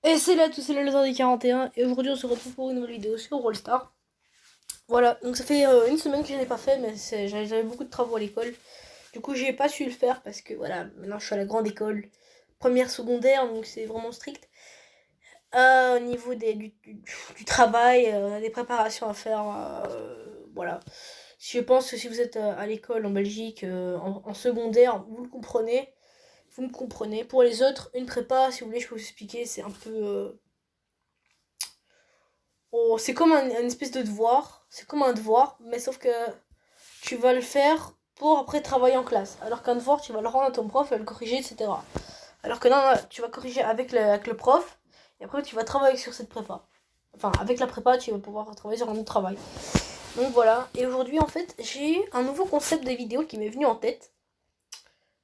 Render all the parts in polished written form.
Et c'est là, tout c'est le laser des 41. Et aujourd'hui, on se retrouve pour une nouvelle vidéo sur Brawl Stars. Voilà, donc ça fait une semaine que je n'ai pas fait, mais j'avais beaucoup de travaux à l'école. Du coup, j'ai pas su le faire parce que voilà, maintenant je suis à la grande école, première secondaire, donc c'est vraiment strict. Au niveau du travail, des préparations à faire, voilà. Je pense que si vous êtes à l'école en Belgique, en secondaire, vous le comprenez. Vous me comprenez. Pour les autres, une prépa, si vous voulez, je peux vous expliquer, c'est un peu. Oh, c'est comme un espèce de devoir. C'est comme un devoir, mais sauf que tu vas le faire pour après travailler en classe. Alors qu'un devoir, tu vas le rendre à ton prof, il va le corriger, etc. Alors que non, tu vas corriger avec le prof, et après tu vas travailler sur cette prépa. Enfin, avec la prépa, tu vas pouvoir travailler sur un autre travail. Donc voilà. Et aujourd'hui, en fait, j'ai un nouveau concept de vidéo qui m'est venu en tête.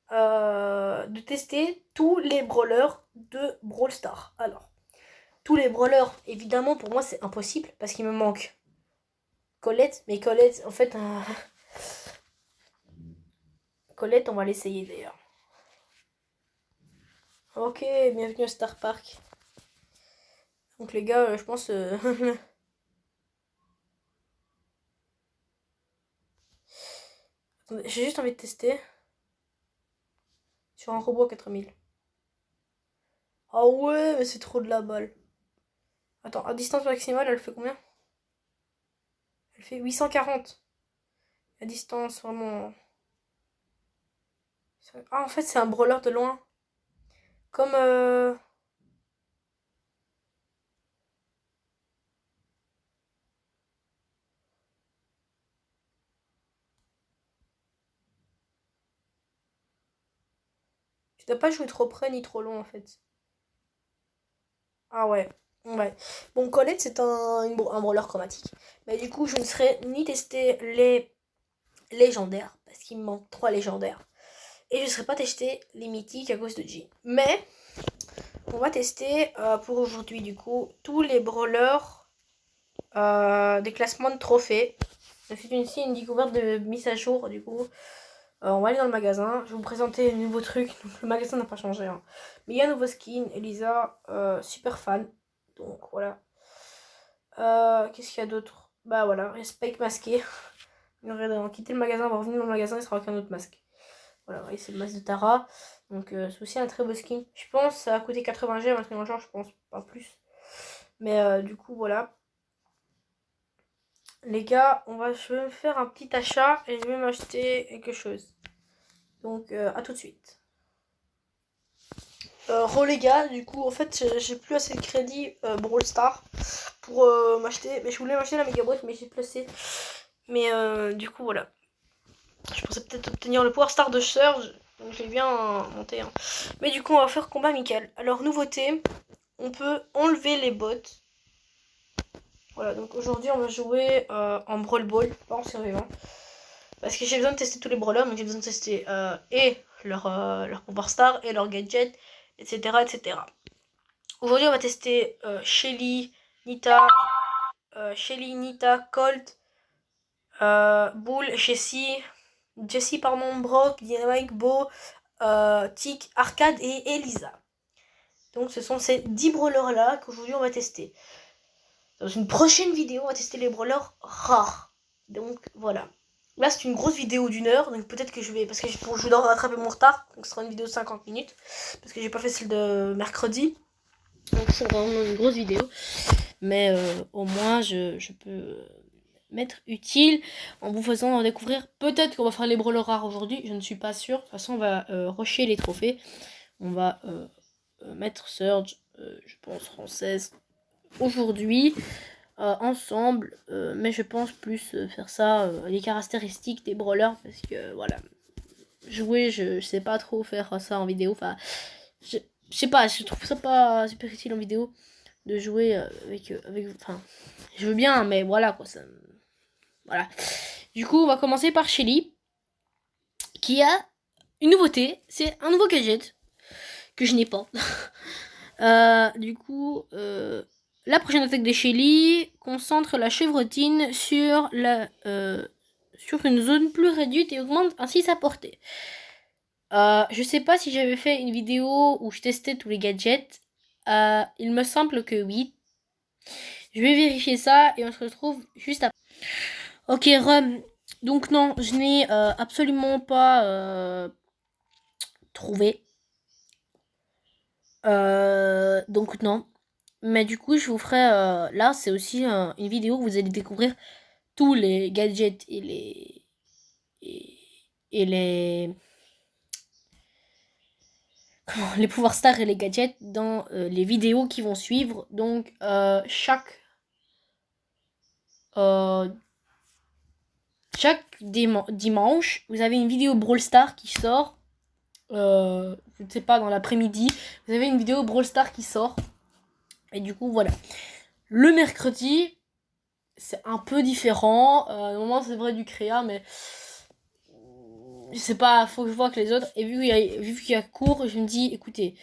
De tester tous les brawlers de Brawl Stars. Alors, tous les brawlers, évidemment, pour moi, c'est impossible parce qu'il me manque Colette, mais Colette, en fait, Colette, on va l'essayer d'ailleurs. Ok, bienvenue au Star Park. Donc les gars, je pense... Attendez, j'ai juste envie de tester sur un robot 4000. Ah ouais, mais c'est trop de la balle. Attends, à distance maximale, elle fait combien? Elle fait 840. À distance, vraiment... Ah, en fait, c'est un brawler de loin. Comme... Tu dois pas jouer trop près ni trop loin, en fait. Ah ouais. Ouais. Bon, Colette, c'est un brawler chromatique. Mais du coup, je ne serai ni tester les légendaires, parce qu'il me manque 3 légendaires. Et je ne serai pas testé les mythiques à cause de G. Mais on va tester pour aujourd'hui, du coup, tous les brawlers des classements de trophées. C'est une découverte de mise à jour, du coup. On va aller dans le magasin. Je vais vous présenter un nouveau truc. Donc, le magasin n'a pas changé, hein. Mais il y a un nouveau skin. Elisa, super fan. Donc voilà. Qu'est-ce qu'il y a d'autre? Bah voilà, il y a Spike masqué. Il aurait quitté le magasin, on va revenir dans le magasin, il sera avec un autre masque. Voilà, et c'est le masque de Tara. Donc c'est aussi un très beau skin. Je pense que ça a coûté 80 G, un truc dans le genre, je pense, pas plus. Mais du coup, voilà. Les gars, je vais me faire un petit achat et je vais m'acheter quelque chose. Donc à tout de suite. Les gars, du coup, en fait, j'ai plus assez de crédit Brawl Stars pour m'acheter. Mais je voulais m'acheter la Mega Boîte, mais j'ai plus assez. Mais du coup, voilà. Je pensais peut-être obtenir le pouvoir star de Surge. Donc je vais bien monter. Hein. Mais du coup, on va faire combat amical. Alors, nouveauté, on peut enlever les bots. Voilà, donc aujourd'hui, on va jouer en Brawl Ball, pas en survivant. Parce que j'ai besoin de tester tous les brawlers. Donc j'ai besoin de tester et leur pouvoir star et leur gadget, etc. etc. Aujourd'hui, on va tester Shelly, Nita, Colt, Bull, Jessie, pardon, Brock, Dynamite, Bo, Tic, Arcade et Elisa. Donc ce sont ces 10 brawlers là qu'aujourd'hui on va tester. Dans une prochaine vidéo, on va tester les brawlers rares. Donc voilà. Là c'est une grosse vidéo d'1 heure, donc peut-être que je vais... Parce que je dois rattraper mon retard, donc ce sera une vidéo de 50 minutes. Parce que j'ai pas fait celle de mercredi. Donc c'est vraiment une grosse vidéo. Mais au moins je peux m'être utile en vous faisant découvrir. Peut-être qu'on va faire les brawlers rares aujourd'hui, je ne suis pas sûre. De toute façon, on va rusher les trophées. On va mettre Surge, je pense, française aujourd'hui ensemble. Mais je pense plus faire ça, les caractéristiques des brawlers, parce que voilà, jouer, je sais pas trop faire ça en vidéo. Enfin, je, je sais pas, je trouve ça pas super utile en vidéo de jouer avec. Enfin, je veux bien, mais voilà quoi, ça. Voilà. Du coup, on va commencer par Shelly, qui a une nouveauté. C'est un nouveau gadget que je n'ai pas. Du coup, la prochaine attaque de Shelly concentre la chevrotine sur une zone plus réduite et augmente ainsi sa portée. Je sais pas si j'avais fait une vidéo où je testais tous les gadgets. Il me semble que oui. Je vais vérifier ça et on se retrouve juste après. Ok, Rome. Donc non, je n'ai absolument pas trouvé. Donc non. Mais du coup, je vous ferai... là, c'est aussi une vidéo où vous allez découvrir tous les gadgets et les... et les... les pouvoirs stars et les gadgets dans les vidéos qui vont suivre. Donc, chaque dimanche, vous avez une vidéo Brawl Stars qui sort. Je ne sais pas, dans l'après-midi, vous avez une vidéo Brawl Stars qui sort. Et du coup, voilà. Le mercredi, c'est un peu différent. Normalement, c'est vrai du créa, mais je sais pas, faut que je vois que les autres. Et vu qu'il y a cours, je me dis, écoutez,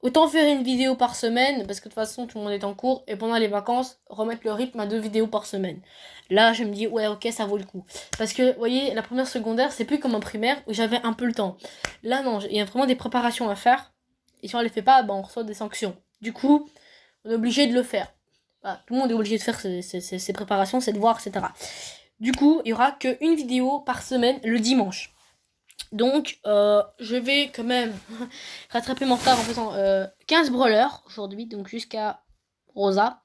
autant faire une vidéo par semaine, parce que de toute façon, tout le monde est en cours. Et pendant les vacances, remettre le rythme à 2 vidéos par semaine. Là, je me dis, ouais, ok, ça vaut le coup. Parce que, vous voyez, la première secondaire, c'est plus comme en primaire, où j'avais un peu le temps. Là, non, il y a vraiment des préparations à faire. Et si on les fait pas, on reçoit des sanctions. Du coup, on est obligé de le faire. Voilà, tout le monde est obligé de faire ses préparations, ses devoirs, etc. Du coup, il y aura qu'une vidéo par semaine le dimanche. Donc, je vais quand même rattraper mon retard en faisant 15 brawlers aujourd'hui, donc jusqu'à Rosa.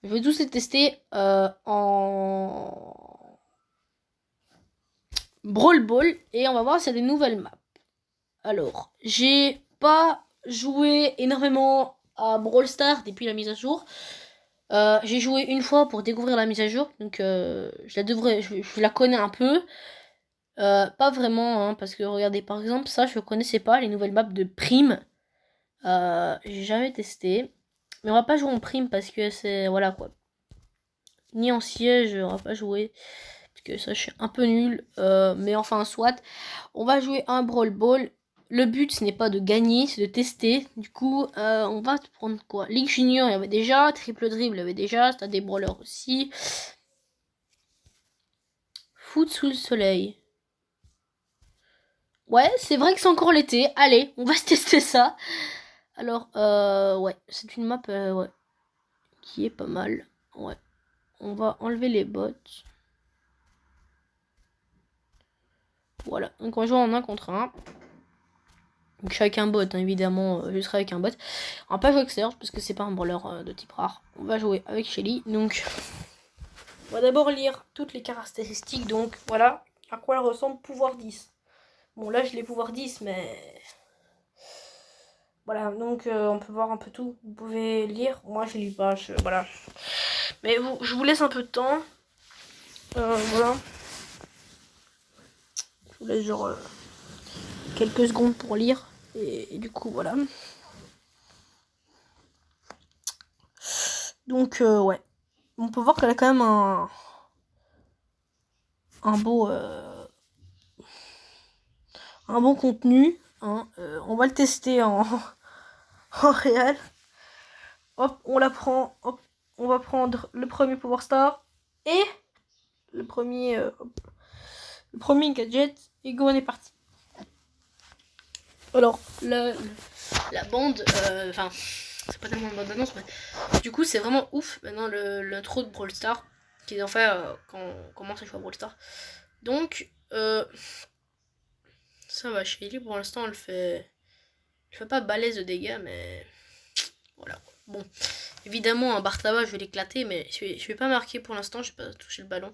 Je vais tous les tester en Brawl Ball et on va voir s'il y a des nouvelles maps. Alors, j'ai pas joué énormément à Brawl Stars depuis la mise à jour. J'ai joué une fois pour découvrir la mise à jour, donc je la connais un peu. Pas vraiment, hein, parce que regardez, par exemple, ça je connaissais pas, les nouvelles maps de Prime. J'ai jamais testé. Mais on va pas jouer en Prime parce que c'est, voilà quoi. Ni en siège, on va pas jouer. Parce que ça, je suis un peu nul. Mais enfin, soit. On va jouer un Brawl Ball. Le but, ce n'est pas de gagner, c'est de tester. Du coup, on va prendre quoi? Ligue Junior, il y avait déjà. Triple Dribble, il y avait déjà. T'as des brawlers aussi. Foot sous le soleil. Ouais, c'est vrai que c'est encore l'été. Allez, on va se tester ça. Alors, ouais, c'est une map ouais, qui est pas mal. Ouais. On va enlever les bots. Voilà, donc on va jouer en 1 contre 1. Donc je suis avec un bot, hein, évidemment, je serai avec un bot. On va pas jouer avec Serge parce que c'est pas un brawler de type rare. On va jouer avec Shelly. Donc on va d'abord lire toutes les caractéristiques. Donc voilà à quoi elle ressemble pouvoir 10. Bon là je l'ai pouvoir 10 mais... Voilà, donc on peut voir un peu tout. Vous pouvez lire. Moi je lis pas, voilà. Mais je vous laisse un peu de temps. Voilà. Je vous laisse genre quelques secondes pour lire. Et du coup voilà. Donc ouais. On peut voir qu'elle a quand même un beau un bon contenu. Hein. On va le tester en réel. Hop, on la prend. Hop, on va prendre le premier Power Star et le premier gadget. Et go, on est parti. Alors, la bande, enfin, c'est pas tellement une bande annonce, mais du coup, c'est vraiment ouf maintenant l'intro de Brawl Stars qu'ils ont fait quand on commence à jouer à Brawl Stars. Donc, ça va, Shelly pour l'instant, elle fait pas balèze de dégâts, mais voilà. Bon, évidemment, un bar tabac, je vais l'éclater, mais je vais pas marquer pour l'instant, je vais pas toucher le ballon.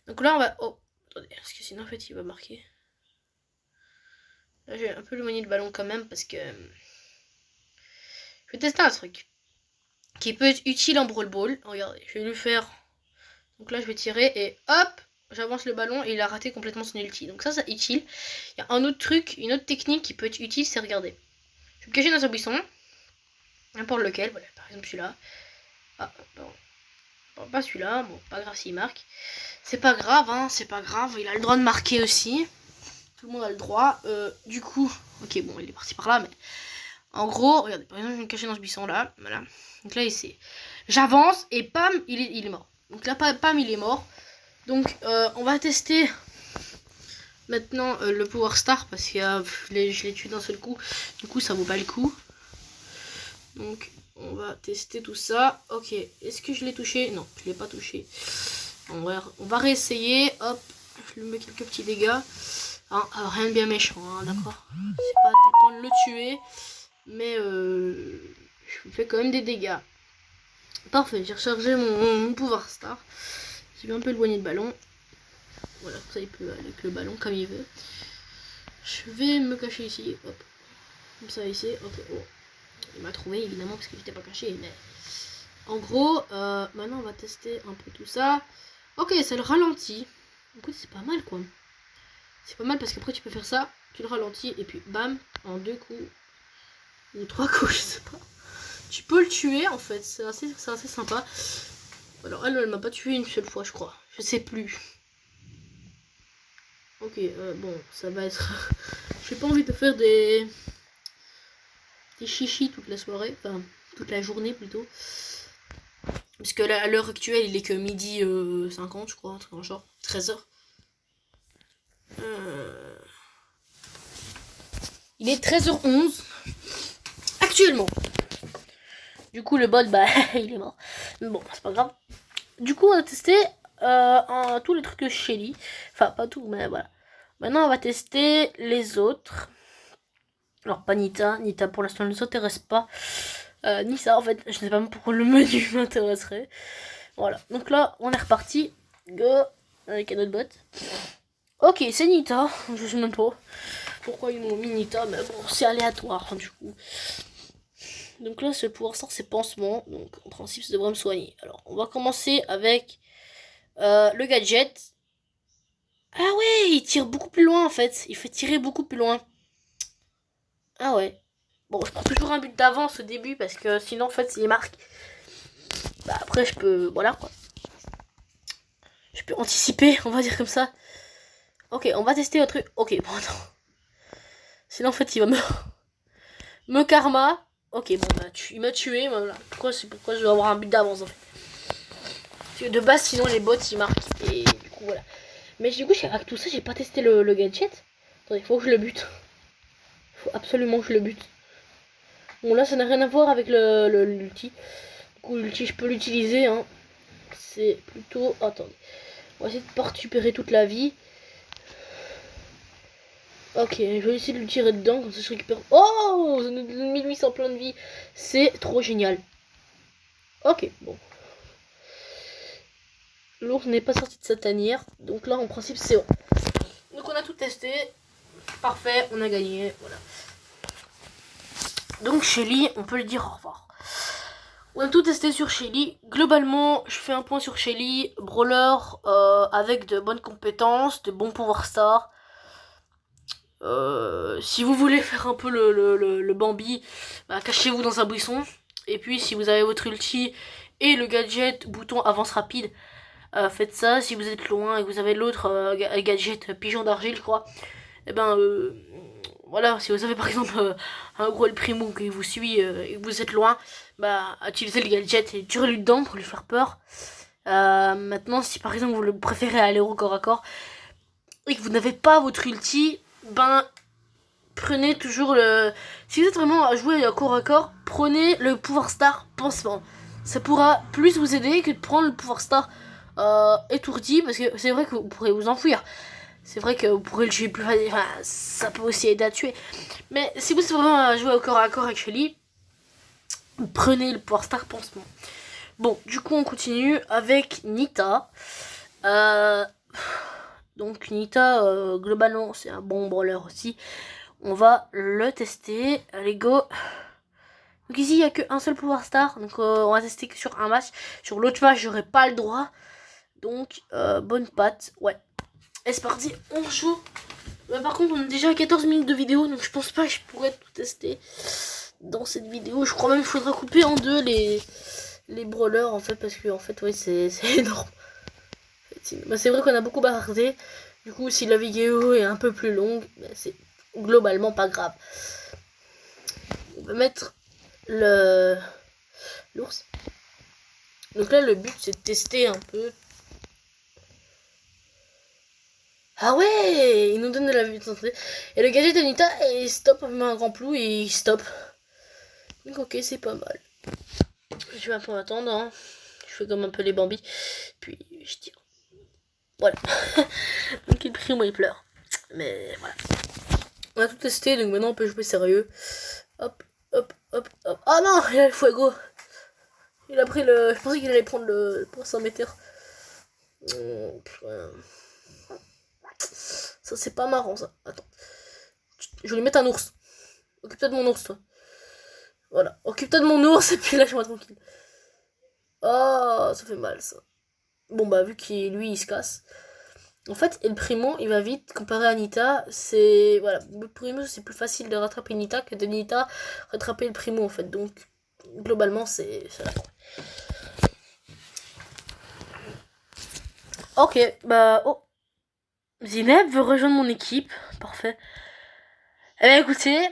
Donc là, on va. Oh, attendez, parce que sinon, en fait, il va marquer. Là, je vais un peu éloigner le ballon quand même, parce que. Je vais tester un truc qui peut être utile en Brawl Ball. Regardez, je vais lui faire. Donc là, je vais tirer et hop, j'avance le ballon et il a raté complètement son ulti. Donc ça, c'est utile. Il y a un autre truc, une autre technique qui peut être utile, c'est regarder. Je vais me cacher dans un buisson. N'importe lequel, voilà, par exemple celui-là. Ah, bon, pas celui-là, bon, pas grave s'il marque. C'est pas grave, hein, c'est pas grave, il a le droit de marquer aussi. Tout le monde a le droit. Du coup, ok, bon, il est parti par là, mais... En gros, regardez, par exemple, je vais me cacher dans ce buisson-là, voilà. Donc là, ici, j'avance et pam, il est mort. Donc là, pam, il est mort. Donc, on va tester maintenant le Power Star, parce que je l'ai tué d'un seul coup. Du coup, ça vaut pas le coup. Donc on va tester tout ça. Ok, est-ce que je l'ai touché? Non, je l'ai pas touché. On va réessayer. Hop, je lui mets quelques petits dégâts. Hein, alors, rien de bien méchant, hein, d'accord. C'est pas à tel point de le tuer, mais je lui fais quand même des dégâts. Parfait, j'ai rechargé mon pouvoir star. Je vais un peu éloigner le ballon. Voilà, ça il peut aller avec le ballon comme il veut. Je vais me cacher ici. Hop, comme ça ici. Ok, oh. Il m'a trouvé évidemment parce que j'étais pas caché, mais en gros, maintenant on va tester un peu tout ça. Ok, ça le ralentit. Écoute, c'est pas mal quoi. C'est pas mal parce qu'après tu peux faire ça, tu le ralentis et puis bam, en 2 coups ou 3 coups, je sais pas. Tu peux le tuer en fait, c'est assez sympa. Alors elle m'a pas tué une seule fois je crois, je sais plus. Ok, bon, ça va être... J'ai pas envie de faire des chichis toute la soirée, enfin toute la journée plutôt. Parce que là, à l'heure actuelle, il est que midi 50 je crois, genre 13h. Il est 13h11 actuellement. Du coup, le bot, bah, il est mort. Mais bon, c'est pas grave. Du coup, on a testé tous les trucs de Shelly. Enfin, pas tout, mais voilà. Maintenant, on va tester les autres. Alors, pas Nita. Nita, pour l'instant, ne s'intéresse pas. Ni ça, en fait. Je sais pas même pourquoi le menu m'intéresserait. Voilà. Donc là, on est reparti. Go. Avec un autre bot. Ok, c'est Nita. Je sais même pas pourquoi ils m'ont mis Nita, mais bon, c'est aléatoire, du coup. Donc là, ce pouvoir sort, c'est pansement. Donc, en principe, ça devrait me soigner. Alors, on va commencer avec le gadget. Ah ouais, il tire beaucoup plus loin, en fait. Il fait tirer beaucoup plus loin. Ah ouais. Bon, je prends toujours un but d'avance au début, parce que sinon, en fait, s'il marque, bah après, je peux... Voilà, quoi. Je peux anticiper, on va dire comme ça. Ok, on va tester un truc. Ok, bon, non. Sinon, en fait, il va me karma. Ok, bon, bah, il m'a tué. Voilà. C'est pourquoi je dois avoir un but d'avance, en fait. Parce que de base, sinon, les bots, ils marquent. Et du coup, voilà. Mais du coup, avec tout ça, j'ai pas testé le gadget. Attendez, faut que je le bute. Faut absolument que je le bute. Bon, là, ça n'a rien à voir avec l'ulti. Du coup, l'ulti, je peux l'utiliser. Hein. C'est plutôt... Attendez. On va essayer de pas récupérer toute la vie. Ok, je vais essayer de lui tirer dedans, comme ça je récupère... Oh, ça nous donne 1800 plein de vie. C'est trop génial. Ok, bon. L'ours n'est pas sorti de sa tanière. Donc là, en principe, c'est bon. Donc on a tout testé. Parfait, on a gagné. Voilà. Donc Shelly, on peut le dire au revoir. On a tout testé sur Shelly. Globalement, je fais un point sur Shelly. Brawler avec de bonnes compétences, de bons pouvoirs stars. Si vous voulez faire un peu le Bambi, bah, cachez-vous dans un buisson. Et puis si vous avez votre ulti et le gadget bouton avance rapide, faites ça. Si vous êtes loin et que vous avez l'autre gadget pigeon d'argile, je crois, et ben voilà, si vous avez par exemple un gros El Primo qui vous suit et que vous êtes loin, bah utilisez le gadget et tirez-lui dedans pour lui faire peur. Maintenant, si par exemple vous préférez aller au corps à corps et que vous n'avez pas votre ulti, ben prenez toujours le... Si vous êtes vraiment à jouer à corps, prenez le pouvoir star pansement. Ça pourra plus vous aider que de prendre le pouvoir star étourdi, parce que c'est vrai que vous pourrez vous enfuir. C'est vrai que vous pourrez le tuer plus facilement. Enfin, ça peut aussi aider à tuer. Mais si vous êtes vraiment à jouer au corps à corps avec Shelly, prenez le pouvoir star pansement. Bon, du coup, on continue avec Nita. Donc, Nita, globalement, c'est un bon brawler aussi. On va le tester. Allez, go. Donc ici, il n'y a qu'un seul pouvoir star. Donc, on va tester que sur un match. Sur l'autre match, j'aurai pas le droit. Donc, bonne patte. Ouais. Et c'est parti, on joue. Bah, par contre, on a déjà 14 minutes de vidéo. Donc, je pense pas que je pourrais tout tester dans cette vidéo. Je crois même qu'il faudra couper en deux les brawlers, en fait. Parce que, en fait, ouais, c'est énorme. Bah, c'est vrai qu'on a beaucoup bardé. Du coup, si la vidéo est un peu plus longue, bah, c'est globalement pas grave. On va mettre l'ours. Donc là, le but, c'est de tester un peu. Ah ouais, il nous donne de la vue de santé. Et le gadget d'Anita, il stop, on met un grand plou et il stop. Donc ok, c'est pas mal. Je vais un peu attendre, hein. Je fais comme un peu les Bambi, puis je tire. Voilà. Donc il prie, moi il pleure. Mais voilà. On a tout testé, donc maintenant on peut jouer sérieux. Hop, hop, hop, hop. Ah non, il a le fuego. Il a pris le... Je pensais qu'il allait prendre le pour 100 mètres. Ça c'est pas marrant ça. Attends. Je vais lui mettre un ours. Occupe-toi de mon ours toi. Voilà. Occupe-toi de mon ours et puis lâche-moi tranquille. Oh, ça fait mal ça. Bon bah vu qu'il lui il se casse. En fait, El Primo il va vite comparé à Nita. C'est voilà, le Primo c'est plus facile de rattraper Nita que de Nita rattraper le Primo en fait. Donc globalement c'est la trouille. Ok, bah oh. Zineb veut rejoindre mon équipe. Parfait. Eh bien écoutez,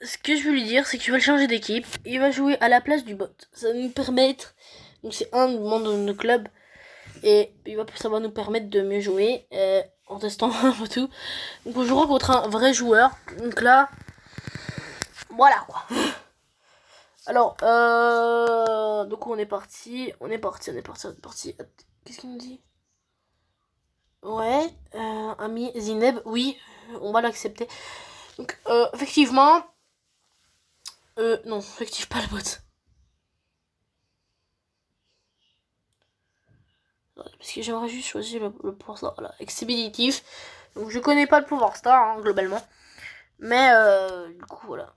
ce que je veux lui dire, c'est que je vais le changer d'équipe. Il va jouer à la place du bot. Ça va nous permettre. Donc c'est un membre de notre club. Et ça va nous permettre de mieux jouer. En testant un peu tout. Donc on jouera contre un vrai joueur. Donc là. Voilà quoi. Alors, donc on est parti. Qu'est-ce qu'il nous dit? Ouais, ami Zineb, oui, on va l'accepter. Donc, effectivement. Non, effective pas le bot. Parce que j'aimerais juste choisir le pouvoir star. Voilà, expéditif. Donc, je connais pas le pouvoir star, hein, globalement. Mais, du coup, voilà.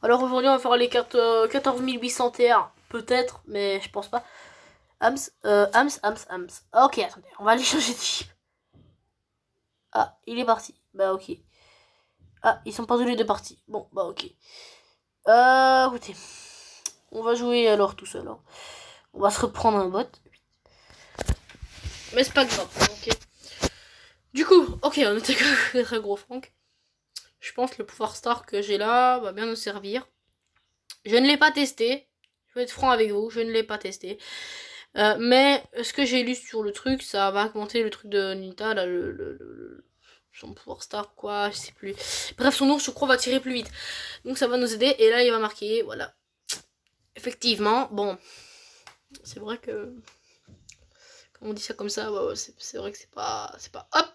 Alors, aujourd'hui, on va faire les cartes 14 800 TR. Peut-être, mais je pense pas. Ams. Ok, attendez, on va aller changer d'équipe. Ah, il est parti. Bah, ok. Ah, ils sont pas tous les deux partis. Bon, bah, ok. Écoutez. On va jouer alors tout seul. Hein. On va se reprendre un bot. Mais c'est pas grave, ok. Du coup, ok, on était très gros Franck. Je pense que le pouvoir star que j'ai là va bien nous servir. Je ne l'ai pas testé. Je vais être franc avec vous, je ne l'ai pas testé. Mais ce que j'ai lu sur le truc, ça va augmenter le truc de Nita, là, son pouvoir star, quoi, je sais plus. Bref, son ours, je crois, va tirer plus vite. Donc ça va nous aider. Et là, il va marquer, voilà. Effectivement, bon. C'est vrai que... Quand on dit ça comme ça, ouais, c'est vrai que c'est pas... Hop.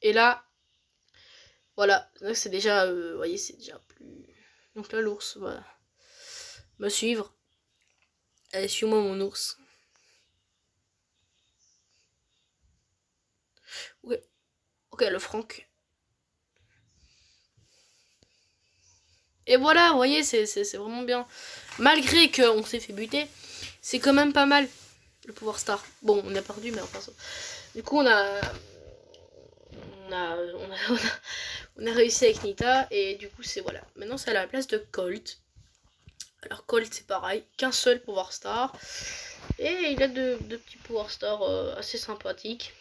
Et là... Voilà. Là, c'est déjà... vous voyez, c'est déjà plus... Donc là, l'ours va me suivre. Allez, suis-moi, mon ours. Ok. Ok, le Franck. Et voilà, vous voyez, c'est vraiment bien. Malgré qu'on s'est fait buter, c'est quand même pas mal, le pouvoir star. Bon, on a perdu, mais enfin... Du coup, on a réussi avec Nita, et du coup, c'est voilà. Maintenant, c'est à la place de Colt. Alors, Colt, c'est pareil, qu'un seul pouvoir star. Et il a deux petits pouvoir stars assez sympathiques.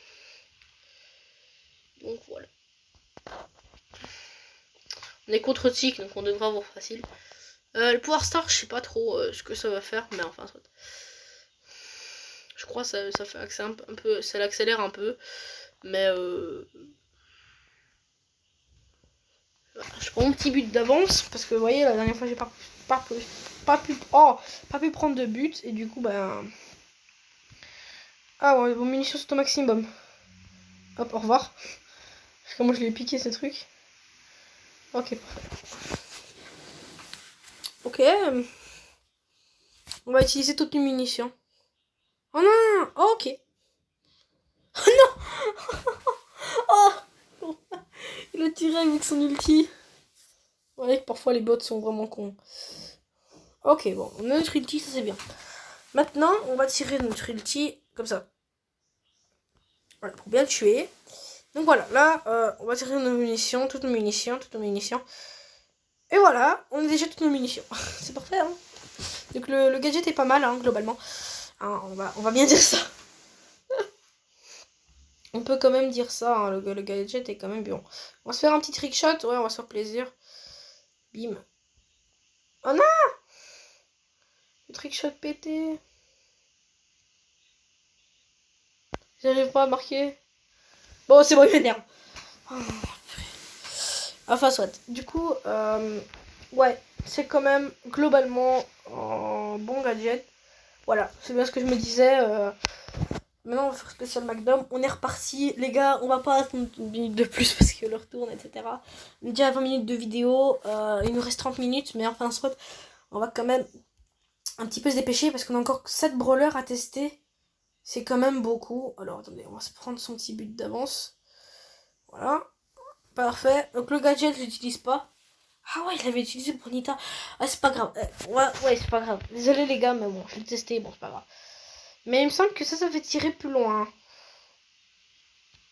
Donc, voilà. On est contre Tic, donc on devrait avoir facile. Le pouvoir star, je sais pas trop ce que ça va faire, mais enfin, soit. Je crois que ça fait un peu, ça l'accélère un peu, mais je prends mon petit but d'avance parce que vous voyez la dernière fois j'ai pas pu prendre de but et du coup bah ah ouais, vos munitions sont au maximum. Hop, au revoir. Comment je l'ai piqué ce truc. Ok, parfait. Ok. On va utiliser toutes les munitions. Oh non. Oh, ok. Oh non. Oh. Il a tiré avec son ulti. Ouais, parfois les bots sont vraiment cons. Ok, bon, on a notre ulti, ça c'est bien. Maintenant, on va tirer notre ulti comme ça. Voilà, pour bien le tuer. Donc voilà, là, on va tirer nos munitions, toutes nos munitions. Et voilà, on a déjà toutes nos munitions. C'est parfait, hein. Donc le gadget est pas mal, hein, globalement. Hein, on va bien dire ça. On peut quand même dire ça, hein, le gadget est quand même bon. On va se faire un petit trickshot, ouais, on va se faire plaisir. Bim. Oh non! Le trickshot pété. J'arrive pas à marquer. Bon, c'est bon, il m'énerve. Enfin, soit. Du coup, ouais, c'est quand même globalement un bon gadget. Voilà, c'est bien ce que je me disais. Maintenant, on va faire spécial McDom. On est reparti. Les gars, on va pas attendre une minute de plus parce que l'heure tourne, etc. On est déjà à 20 minutes de vidéo. Il nous reste 30 minutes, mais enfin, soit, on va quand même un petit peu se dépêcher parce qu'on a encore 7 brawlers à tester. C'est quand même beaucoup. Alors, attendez, on va se prendre son petit but d'avance. Voilà. Parfait. Donc, le gadget, je l'utilise pas. Ah ouais, je l'avais utilisé pour Nita. Ah, c'est pas grave. Ouais, c'est pas grave. Désolé, les gars, mais bon, je vais le tester. Bon, c'est pas grave. Mais il me semble que ça fait tirer plus loin.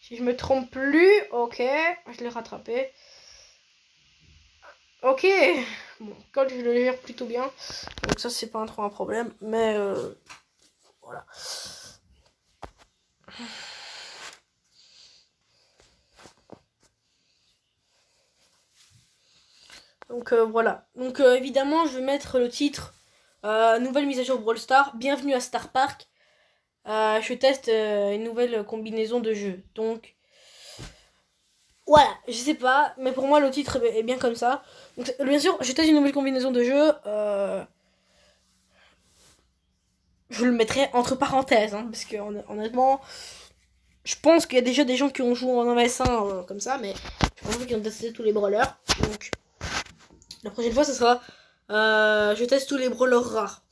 Si je me trompe plus, ok. Je l'ai rattrapé. Ok. Bon, quand je le gère plutôt bien. Donc ça, c'est pas trop un problème. Mais voilà. Donc voilà. Donc évidemment, je vais mettre le titre nouvelle mise à jour Brawl Stars. Bienvenue à Star Park. Je teste une nouvelle combinaison de jeux. Donc voilà, je sais pas, mais pour moi le titre est bien comme ça. Donc, bien sûr, je teste une nouvelle combinaison de jeux. Je le mettrai entre parenthèses, hein, parce que honnêtement, je pense qu'il y a déjà des gens qui ont joué en MS1 comme ça, mais je pense qu'ils ont testé tous les brawlers. Donc la prochaine fois, ce sera je teste tous les brawlers rares.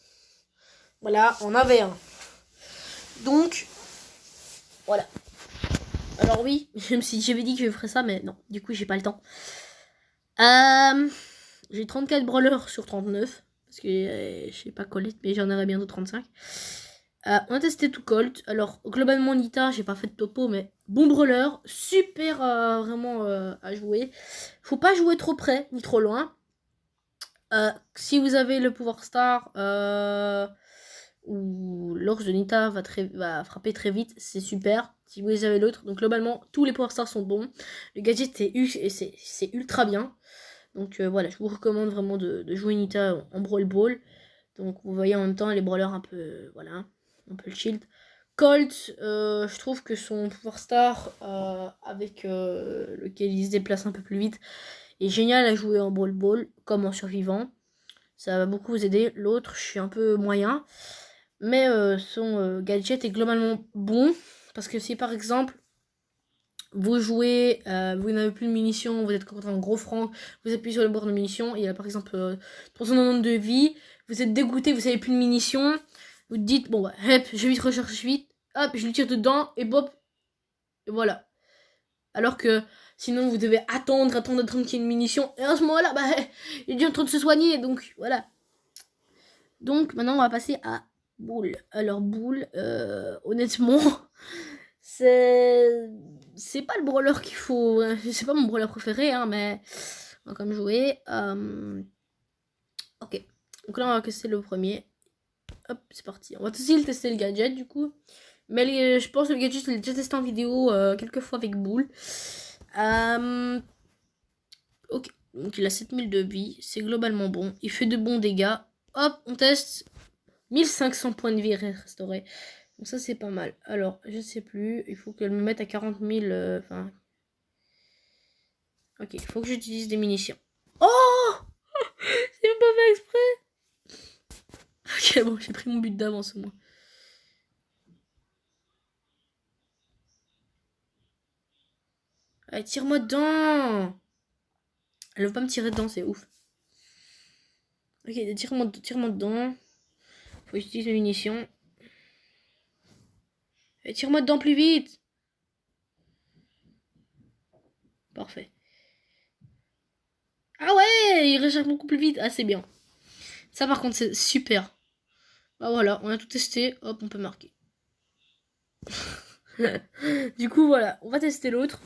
Voilà, en AV1. Donc voilà. Alors oui, j'avais dit que je ferais ça, mais non, du coup j'ai pas le temps. J'ai 34 brawlers sur 39. Parce que je sais pas Colette, mais j'en aurai bientôt 35. On a testé tout Colt. Alors, globalement, Nita, j'ai pas fait de topo, mais bon brawler. Super, vraiment à jouer. Faut pas jouer trop près, ni trop loin. Si vous avez le pouvoir star, ou l'orge de Nita va frapper très vite, c'est super. Si vous avez l'autre, donc globalement, tous les pouvoirs stars sont bons. Le gadget, c'est ultra bien. Donc voilà, je vous recommande vraiment de jouer Nita en Brawl Ball. Donc vous voyez en même temps les brawlers un peu, voilà, un peu le shield. Colt, je trouve que son pouvoir star, avec lequel il se déplace un peu plus vite, est génial à jouer en Brawl Ball, comme en survivant. Ça va beaucoup vous aider. L'autre, je suis un peu moyen. Mais son gadget est globalement bon. Parce que si par exemple, vous jouez, vous n'avez plus de munitions, vous êtes contre un gros franc, vous appuyez sur le bord de munitions, il y a par exemple 390 de vie, vous êtes dégoûté, vous n'avez plus de munitions, vous dites, bon bah, hop, je vais vite rechercher vite, hop, je lui tire dedans, et bop, et voilà. Alors que sinon vous devez attendre qu'il y ait une munition, et à ce moment-là, bah, il est déjà en train de se soigner, donc voilà. Donc maintenant on va passer à Boule. Alors Boule, honnêtement, c'est pas le brawler qu'il faut. C'est pas mon brawler préféré, hein, mais on va quand même jouer. Ok. Donc là, on va tester le premier. Hop, c'est parti. On va aussi tester le gadget du coup. Mais je pense que le gadget, je l'ai déjà testé en vidéo quelques fois avec Boule. Ok. Donc il a 7000 de vie. C'est globalement bon. Il fait de bons dégâts. Hop, on teste. 1500 points de vie restaurés. Donc ça, c'est pas mal. Alors, je sais plus. Il faut qu'elle me mette à 40 000. Enfin. Ok, il faut que j'utilise des munitions. Oh, c'est même pas fait exprès. Ok, bon, j'ai pris mon but d'avance au moins. Allez, tire-moi dedans. Elle veut pas me tirer dedans, c'est ouf. Ok, tire-moi dedans. Faut que j'utilise mes munitions. Allez, tire-moi dedans plus vite. Parfait. Ah ouais, il recharge beaucoup plus vite. Ah, c'est bien. Ça, par contre, c'est super. Bah voilà, on a tout testé. Hop, on peut marquer. Du coup, voilà, on va tester l'autre.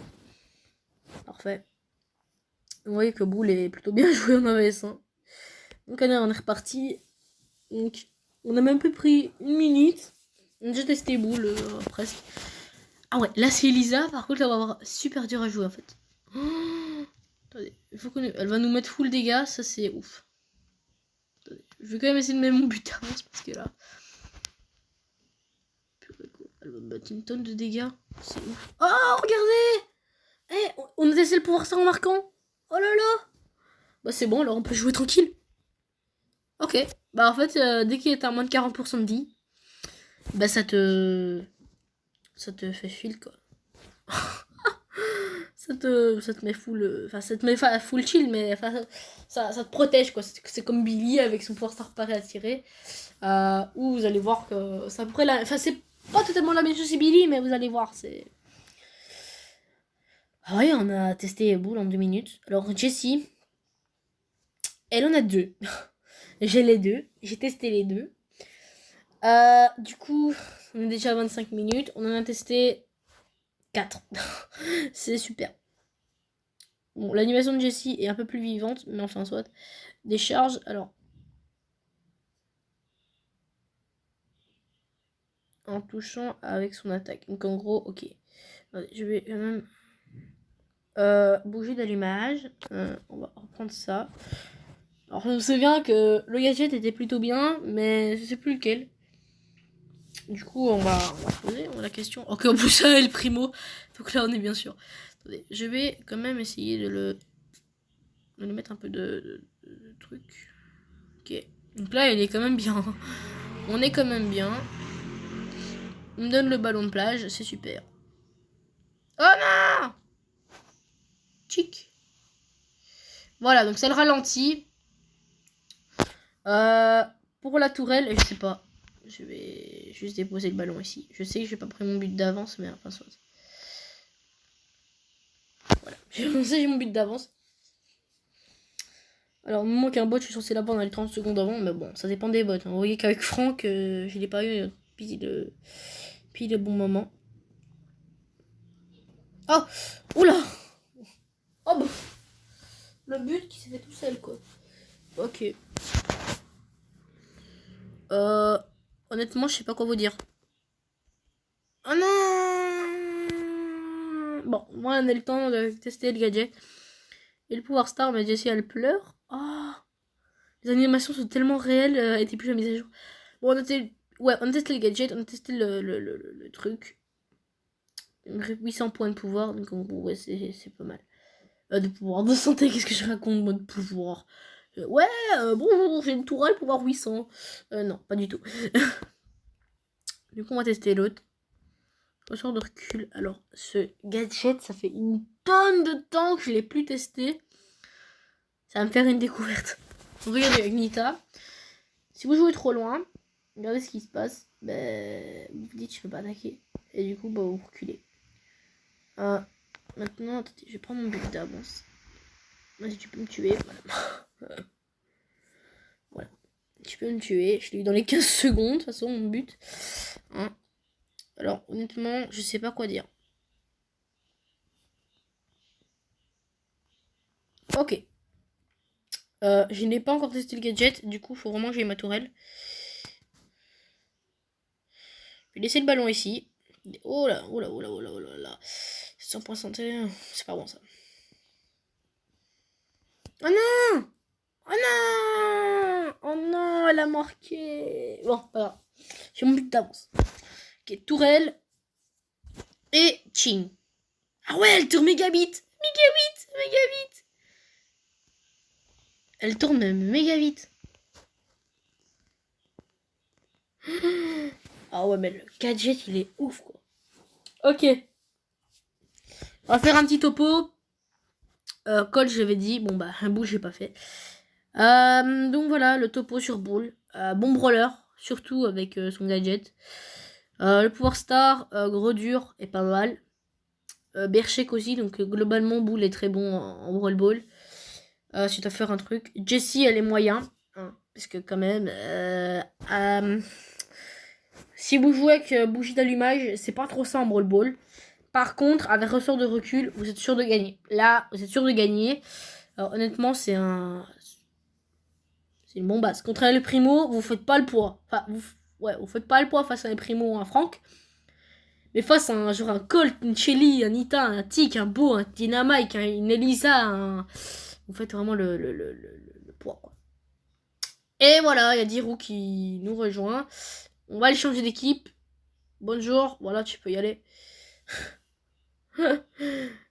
Parfait. Vous voyez que Boule est plutôt bien joué en AVS. Hein. Donc, allez, on est reparti. Donc, on a même peu pris une minute. On a déjà testé Boule, presque. Ah ouais, là, c'est Elisa. Par contre, elle va avoir super dur à jouer, en fait. Oh, attendez, elle va nous mettre full dégâts. Ça, c'est ouf. Attendez, je vais quand même essayer de mettre mon but d'avance parce que là... Elle va me mettre une tonne de dégâts. C'est ouf. Oh, regardez! Eh, on a testé le pouvoir ça en marquant. Oh là là. Bah c'est bon, alors on peut jouer tranquille. Ok. Bah en fait, dès qu'il est à moins de 40% de vie, bah ça te fait fil quoi. Ça te met full, enfin ça te met full chill, mais enfin ça te protège quoi. C'est comme Billy avec son pouvoir star paré à tirer. Où vous allez voir que c'est à peu près la, enfin c'est pas totalement la même chose chez Billy, mais vous allez voir c'est. Ah ouais, on a testé Bull en 2 minutes. Alors Jessie, elle en a deux. J'ai les deux, j'ai testé les deux. Du coup, on est déjà à 25 minutes. On en a testé 4. C'est super. Bon, l'animation de Jessie est un peu plus vivante, mais enfin, soit. Des charges, alors. En touchant avec son attaque. Donc en gros, ok. Attendez, je vais quand même bouger d'allumage. On va reprendre ça. Alors je me souviens que le gadget était plutôt bien, mais je sais plus lequel. Du coup, on va poser la question. Ok, en plus, ça est le primo. Donc là, on est bien sûr. Attendez, je vais quand même essayer de lui mettre un peu de truc. Ok. Donc là, il est quand même bien. On est quand même bien. On me donne le ballon de plage, c'est super. Oh non! Chic. Voilà, donc ça le ralentit. Pour la tourelle, je sais pas. Je vais juste déposer le ballon ici. Je sais que j'ai pas pris mon but d'avance, mais enfin, soit. Voilà. J'ai mon but d'avance. Alors, au moment qu'un bot, je suis censé l'avoir dans les 30 secondes avant, mais bon, ça dépend des bots. Vous voyez qu'avec Franck, je l'ai pas eu pile le bon moment. Oh! Oula! Oh bah! Le but qui s'est fait tout seul, quoi. Ok. Honnêtement, je sais pas quoi vous dire. Oh non! Bon, moi, on a le temps de tester le gadget. Et le pouvoir star, mais Jessie, elle pleure. Oh! Les animations sont tellement réelles, et t'es plus la mise à jour. Bon, on a testé le gadget, on a testé le truc. 800 points de pouvoir, donc en gros, ouais, c'est pas mal. De pouvoir de santé, qu'est-ce que je raconte, moi, de pouvoir. Ouais, bonjour, j'ai une tourelle, pouvoir 800. Non, pas du tout. Du coup, on va tester l'autre. Ressort de recul. Alors, ce gadget, ça fait une tonne de temps que je l'ai plus testé. Ça va me faire une découverte. Regardez avec Nita. Si vous jouez trop loin, regardez ce qui se passe. Ben, vous vous dites, je peux pas attaquer. Et du coup, bah, vous reculez. Maintenant, attendez, je vais prendre mon but d'avance. Vas-y, tu peux me tuer. Voilà. Voilà. Tu peux me tuer. Je l'ai eu dans les 15 secondes, de toute façon, mon but. Hein. Alors, honnêtement, je sais pas quoi dire. Ok. Je n'ai pas encore testé le gadget. Du coup, il faut vraiment que j'aille ma tourelle. Je vais laisser le ballon ici. Oh là, oh là, oh là, oh là, oh là, là. 100 points santé. C'est pas bon, ça. Oh non! Oh non! Oh non, elle a marqué. Bon, voilà. J'ai mon but d'avance. Ok, tourelle. Et ching. Ah ouais, elle tourne méga vite. Méga vite, méga vite. Elle tourne même méga vite. Ah ouais, mais le gadget, il est ouf, quoi. Ok. On va faire un petit topo. Colt, j'avais dit. Bon, bah, un bout, j'ai pas fait. Donc voilà, le topo sur Bull. Bon brawler, surtout avec son gadget. Le pouvoir star, gros dur et pas mal. Berchek aussi, donc globalement, Bull est très bon en Brawl Ball. Si tu dois faire un truc. Jessie, elle est moyen. Hein, parce que quand même... si vous jouez avec bougie d'allumage, c'est pas trop ça en Brawl Ball. Par contre, avec ressort de recul, vous êtes sûr de gagner. Là, vous êtes sûr de gagner. Alors, honnêtement, c'est une bombasse. Contre un primo, vous faites pas le poids. Enfin, vous faites pas le poids face à un primo ou un Franck. Mais face à un Colt, une Shelly, un Nita, un Tick, un Beau, un Dynamite, une Elisa, vous faites vraiment le poids, quoi. Et voilà, il y a Dirou qui nous rejoint. On va aller changer d'équipe. Bonjour, voilà, tu peux y aller.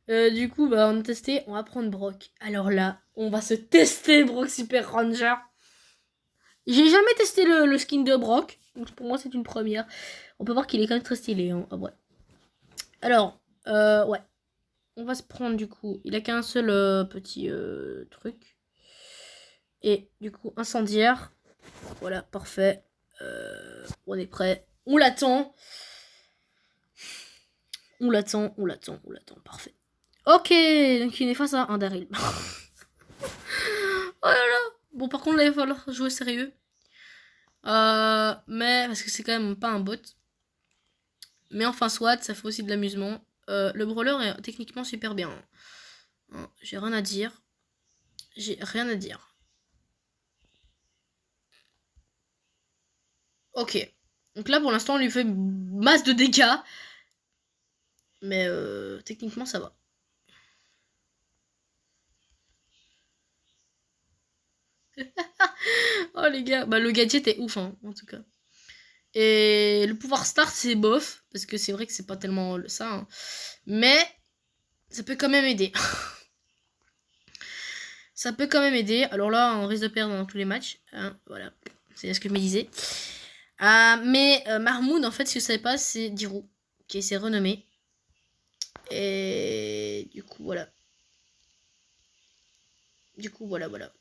Du coup, bah, on a testé, on va prendre Brock. Alors là, on va se tester Brock Super Ranger. J'ai jamais testé le skin de Brock, donc pour moi c'est une première. On peut voir qu'il est quand même très stylé. Hein. Ah, ouais. Alors, ouais. On va se prendre du coup. Il a qu'un seul petit truc. Et du coup, incendiaire. Voilà, parfait. On est prêt. On l'attend. On l'attend, parfait. Ok, donc il est face à un Daryl. Oh là là. Bon, par contre, là, il va falloir jouer sérieux. Mais, parce que c'est quand même pas un bot. Mais enfin, soit, ça fait aussi de l'amusement. Le brawler est techniquement super bien. Hein, j'ai rien à dire. J'ai rien à dire. Ok. Donc là, pour l'instant, on lui fait masse de dégâts. Mais techniquement, ça va. Oh les gars, bah le gadget est ouf, hein, en tout cas. Et le pouvoir start, c'est bof, parce que c'est vrai que c'est pas tellement ça. Hein. Mais ça peut quand même aider. Ça peut quand même aider. Alors là, on risque de perdre dans tous les matchs. Hein, voilà, c'est ce que je me disais. Mais Mahmoud, en fait, ce que je savais pas, c'est Dirou, qui s'est renommé. Et du coup, voilà. Voilà.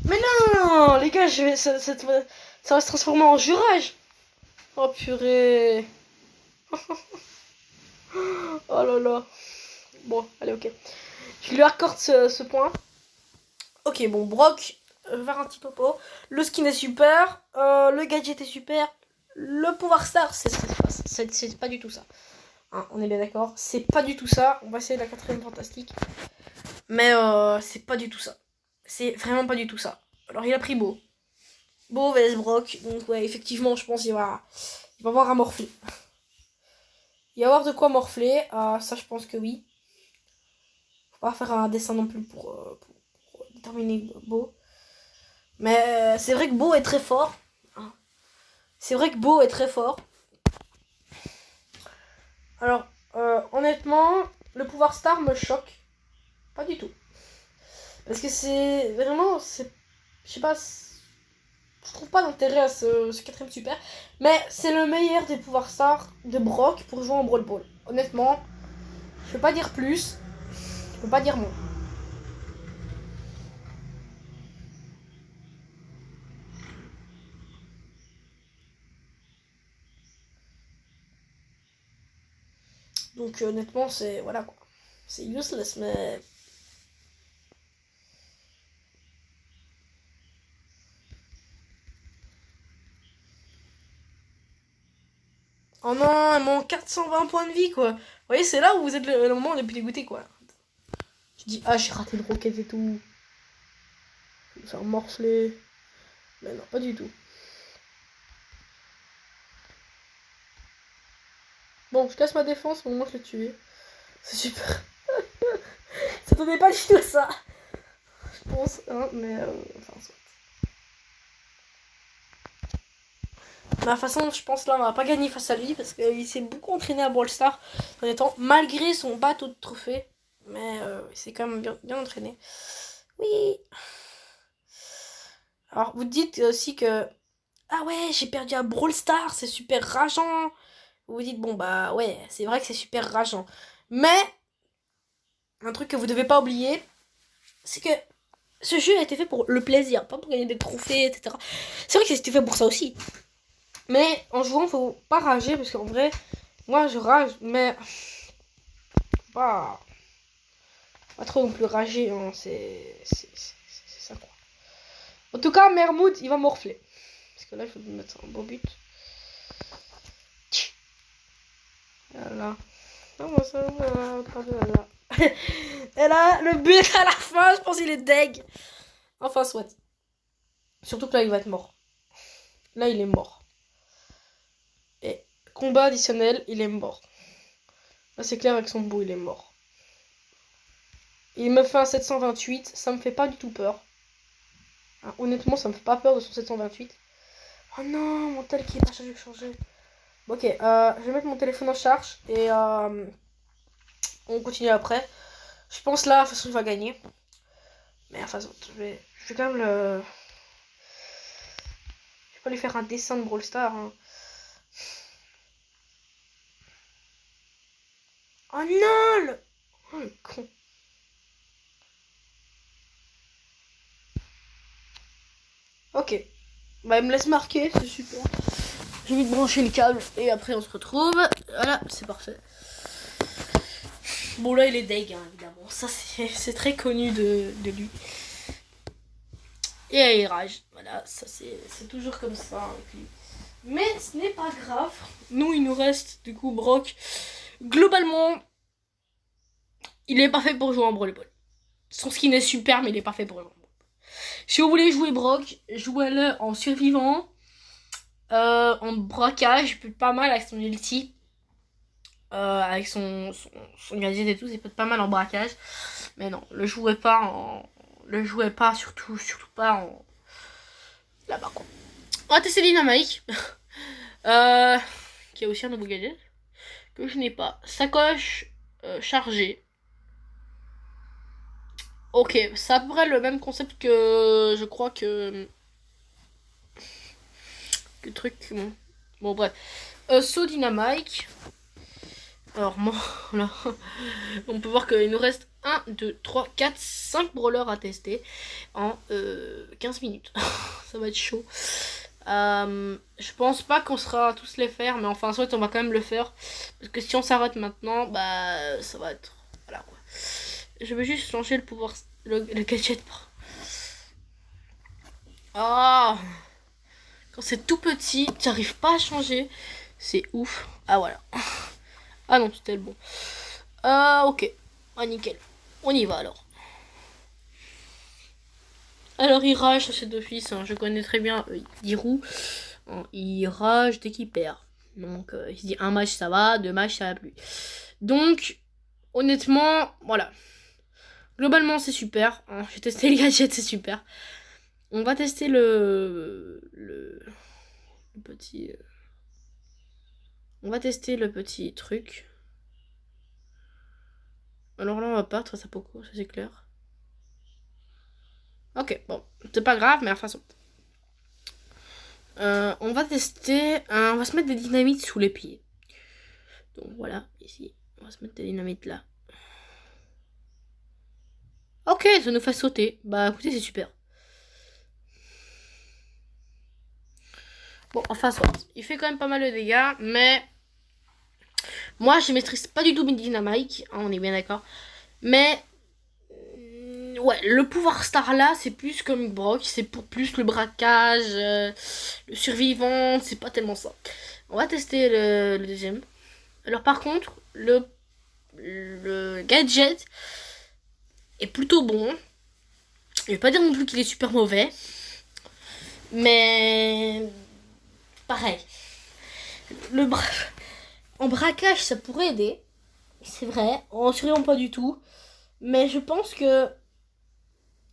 Mais non, les gars, ça va se transformer en jurage. Oh purée. Oh là là. Bon, allez, ok. Je lui accorde ce point. Ok, bon, Brock, faire un petit popo. Le skin est super. Le gadget est super. Le pouvoir star, c'est pas du tout ça. Hein, on est bien d'accord. C'est pas du tout ça. On va essayer la 4ème fantastique. Mais c'est pas du tout ça. C'est vraiment pas du tout ça. Alors, il a pris Beau. Beau vs Brock. Donc, ouais, effectivement, je pense qu'il va avoir à morfler. Il va y avoir de quoi morfler. Ça, je pense que oui. Faut pas faire un dessin non plus pour déterminer Beau. Mais c'est vrai que Beau est très fort. C'est vrai que Beau est très fort. Alors, honnêtement, le pouvoir star me choque. Pas du tout. Parce que c'est vraiment... Je sais pas... Je trouve pas d'intérêt à ce 4ème super. Mais c'est le meilleur des pouvoirs stars de Brock pour jouer en Brawl Ball. Honnêtement, je peux pas dire plus. Je peux pas dire moins. Donc honnêtement, c'est... Voilà quoi. C'est useless, mais... Oh non, elle manque 420 points de vie, quoi. Vous voyez, c'est là où vous êtes le moment le plus dégoûté, quoi. Tu dis, ah, j'ai raté le roquette et tout. Je vais faire morfler. Mais non, pas du tout. Bon, je casse ma défense, au moins je l'ai tué. C'est super. Ça tenait pas du tout ça. Je pense, hein, mais... enfin, soit. De toute façon, je pense là, on va pas gagner face à lui parce qu'il s'est beaucoup entraîné à Brawl Stars en étant, malgré son bateau de trophée. Mais il s'est quand même bien entraîné. Oui. Alors, vous dites aussi que... Ah ouais, j'ai perdu à Brawl Stars, c'est super rageant. Vous vous dites, bon bah ouais, c'est vrai que c'est super rageant. Mais, un truc que vous devez pas oublier, c'est que ce jeu a été fait pour le plaisir, pas pour gagner des trophées, etc. C'est vrai que c'était fait pour ça aussi. Mais en jouant, faut pas rager, parce qu'en vrai, moi je rage, mais pas trop non plus rager, hein. C'est ça quoi. En tout cas, Mermoud, il va morfler. Parce que là, il faut lui mettre un beau but. Voilà. Non, moi ça, voilà. Et là, le but à la fin, je pense qu'il est deg. Enfin, soit. Surtout que là, il va être mort. Là, il est mort. Et combat additionnel, il est mort. Là, c'est clair, avec son beau, il est mort. Il me fait un 728, ça me fait pas du tout peur. Honnêtement, ça me fait pas peur de son 728. Oh non, mon tel qui est pas changé. Ok, je vais mettre mon téléphone en charge et on continue après. Je pense là, de toute façon, il va gagner. Mais enfin, je vais quand même le... Je vais pas lui faire un dessin de Brawl Stars. Hein. Oh non Oh le con. Ok. Bah, il me laisse marquer, c'est super. Je vais vite brancher le câble et après on se retrouve. Voilà, c'est parfait. Bon, là, il est deg, hein, évidemment. Ça, c'est très connu de lui. Et il rage. Voilà, ça, c'est toujours comme ça avec lui. Mais ce n'est pas grave. Nous, il nous reste, du coup, Brock. Globalement, il est pas fait pour jouer en Brawl Ball. Son skin est super, mais il est pas fait pour jouer en Brawl Ball. Si vous voulez jouer Brock, jouez-le en survivant. En braquage, peut être pas mal avec son ulti. Avec son gadget et tout, c'est peut-être pas mal en braquage. Mais non, le jouez pas en... Le jouez pas, surtout pas en... Là-bas, quoi. On va tester Dynamite. Qui a aussi un nouveau gadget. Que je n'ai pas. Sacoche chargée. Ok, c'est à peu près le même concept que... Je crois que... Que truc... Bon bref. Saut Dynamite. Alors, moi, là, on peut voir qu'il nous reste 1, 2, 3, 4, 5 brawlers à tester en 15 minutes. Ça va être chaud. Je pense pas qu'on sera tous les faire, mais enfin, soit on va quand même le faire. Parce que si on s'arrête maintenant, bah, ça va être... Voilà, quoi. Je vais juste changer le pouvoir... Le gadget. Ah, quand c'est tout petit, tu n'arrives pas à changer. C'est ouf. Ah, voilà. Ah non, c'était le bon. Ok. Ah, nickel. On y va alors. Alors, il rage, c'est d'office. Hein. Je connais très bien Dirou. Il rage dès qu'il perd. Donc, il se dit un match ça va, 2 matchs ça va plus. Donc, honnêtement, voilà. Globalement, c'est super. Hein. J'ai testé les gadgets, c'est super. On va tester le petit... On va tester le petit truc. Alors là, on va perdre ça beaucoup, ça c'est clair. Ok, bon, c'est pas grave, mais enfin, on va tester, on va se mettre des dynamites sous les pieds. Donc voilà, ici, on va se mettre des dynamites là. Ok, ça nous fait sauter. Bah écoutez, c'est super. Bon, enfin, soit. Il fait quand même pas mal de dégâts, mais... Moi, je maîtrise pas du tout mes dynamites, hein, on est bien d'accord. Mais... Ouais, le pouvoir star là, c'est plus comme Brock, c'est pour plus le braquage, le survivant, c'est pas tellement ça. On va tester le deuxième. Alors par contre, le gadget est plutôt bon. Je vais pas dire non plus qu'il est super mauvais. Mais... Pareil. En braquage, ça pourrait aider. C'est vrai. En survivant pas du tout. Mais je pense que...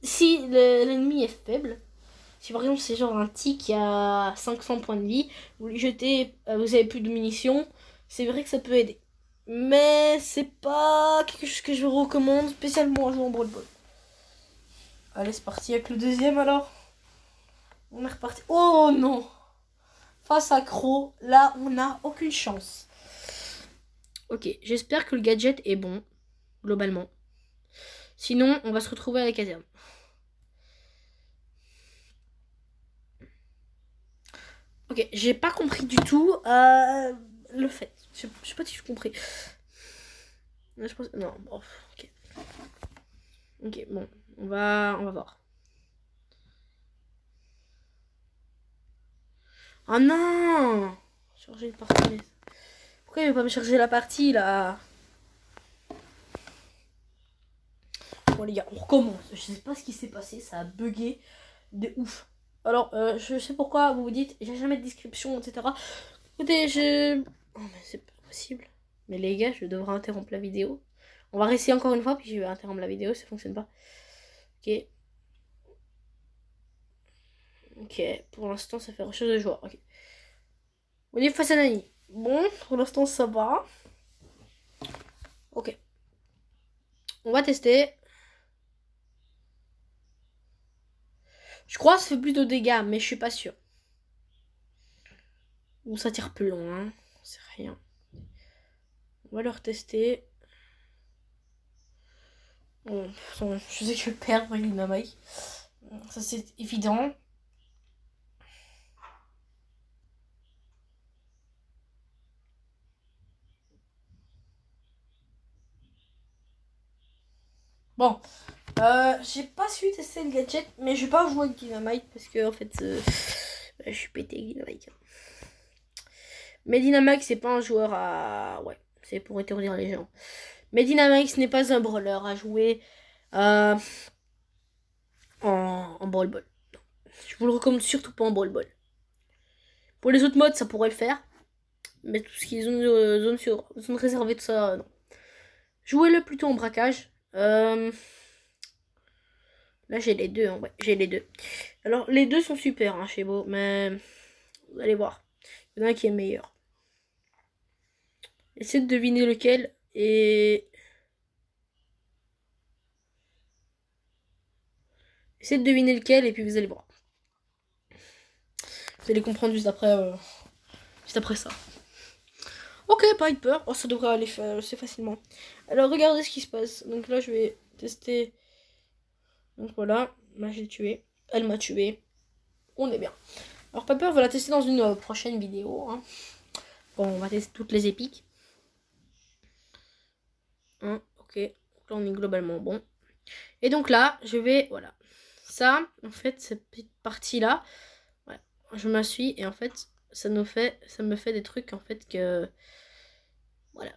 Si l'ennemi est faible... Si par exemple c'est genre un tic qui a 500 points de vie, vous lui jetez, vous avez plus de munitions, c'est vrai que ça peut aider. Mais c'est pas quelque chose que je recommande spécialement à jouer en Brawl Ball. Allez, c'est parti avec le deuxième alors. On est reparti. Oh non! Face à Crow, là on n'a aucune chance. Ok, j'espère que le gadget est bon, globalement. Sinon, on va se retrouver à la caserne. Ok, j'ai pas compris du tout le fait. Je sais pas si j'ai compris. Je pense... Non, bon, ok. Ok, bon, on va voir. Oh non! Charger une partie. Pourquoi il veut pas me charger la partie là? Bon les gars, on recommence. Je sais pas ce qui s'est passé, ça a bugué de ouf. Alors, je sais pourquoi vous vous dites, j'ai jamais de description, etc. Écoutez, oh mais c'est pas possible. Mais les gars, je devrais interrompre la vidéo. On va réessayer encore une fois, puis je vais interrompre la vidéo, ça fonctionne pas. Ok. Ok, pour l'instant, ça fait autre chose de joie. Ok. On est face à Nani. Bon, pour l'instant, ça va. Ok. On va tester. Je crois que ça fait plus de dégâts, mais je suis pas sûre. Ou ça tire plus loin, c'est rien. On va le retester. Bon, je sais que je vais perdre avec Dynamite. Ça c'est évident. Bon, j'ai pas su tester le gadget, mais je vais pas jouer avec Dynamite parce que en fait, je suis pété avec Dynamite. Mais Dynamite, c'est pas un joueur à. Ouais, c'est pour étourdir les gens. Mais Dynamite, ce n'est pas un brawler à jouer en Brawl Ball. Je vous le recommande surtout pas en Brawl Ball. Pour les autres modes, ça pourrait le faire. Mais tout ce qui est zone réservée, tout ça, non. Jouez-le plutôt en braquage. Là, j'ai les deux, hein, ouais, j'ai les deux. Alors, les deux sont super hein, chez Beau, mais vous allez voir. Il y en a un qui est meilleur. Essayez de deviner lequel et... Essayez de deviner lequel et puis vous allez voir. Vous allez comprendre juste après ça. Ok, Piper. Oh, ça devrait aller assez facilement. Alors, regardez ce qui se passe. Donc là, je vais tester. Donc voilà, là, j'ai tué. Elle m'a tué. On est bien. Alors, Piper, on va la tester dans une prochaine vidéo. Hein. Bon, on va tester toutes les épiques. Hein, ok. Donc là, on est globalement bon. Et donc là, je vais... Voilà. Ça, en fait, cette petite partie-là, voilà, je m'assuis et en fait, ça me fait des trucs, en fait, que... Voilà.